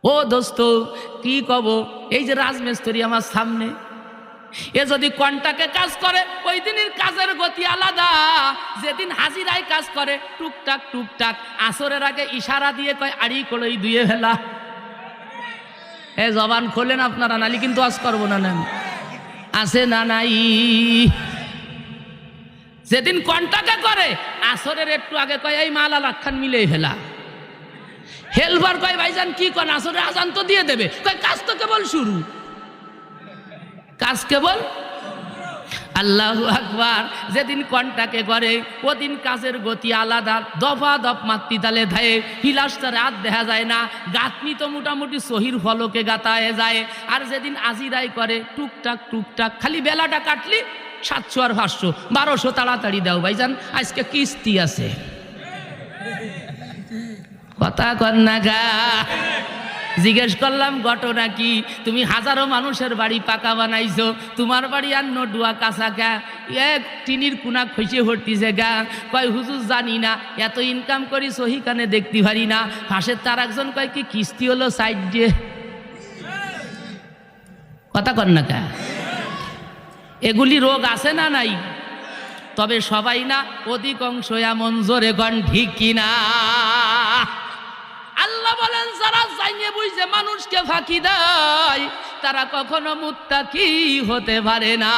ও দোস্ত কি কব, এই যে রাজমিস্ত্রি আমার সামনে, এ যদি কন্টাকে কাজ করে ওই দিনের কাজের গতি আলাদা। যেদিন হাজিরায় কাজ করে টুকটাক টুকটাক আসরের আগে ইশারা দিয়ে কয় আড়ি কলই ধুয়ে ফেলা। এ জবান খোলেন আপনারা, নালি কিন্তু আজ করবো না। নেন আছে না নাই? যেদিন কন্টাকে করে আসরের একটু আগে কয় এই মাল আলাখান মিলেই ফেলা। হেলবার কয় ভাইজান কি কন, আসরের আজান তো দিয়ে দেবে। কয় কাজ তো কেবল শুরু, কাজ কেবল। আল্লাহু আকবার। যেদিন কন্টাকে করে ওদিন কাজের গতি আলাদা, দফা দফ মাতৃ তালে ধায়ে হিলাসটা রাত দেখা যায় না, গাঁথনি তো মোটামুটি সহির ফলকে গাতায় যায়। আর যেদিন আজিরাই করে টুকটাক টুকটাক, খালি বেলাটা কাটলি 700 আর 500 1200 তাড়াতাড়ি দাও ভাইজান, আজকে কিস্তি আছে। কথা কন না গা। জিজ্ঞেস করলাম ঘটনা কি? তুমি হাজারো মানুষের বাড়ি পাকা বানাইছো, তোমার বাড়ি আর নডুয়া কাঁচা গা, এক টিনির কুনা খসে হরতিছে গা। কয় হুজুর জানি না, এত ইনকাম করি সহি কানে দেখতে পারি না। পাশের তার একজন কয় কি কিস্তি হলো সাইড দিয়ে। কথা কন না গা। এগুলি রোগ আছে না নাই? তবে সবাই না, অধিকাংশ এমন। জোরে গণ ঠিক কিনা? আল্লাহ বলেন যারা জানিয়ে বুঝে মানুষকে ফাঁকি দেয় তারা কখনো মুত্তাকি হতে পারে না।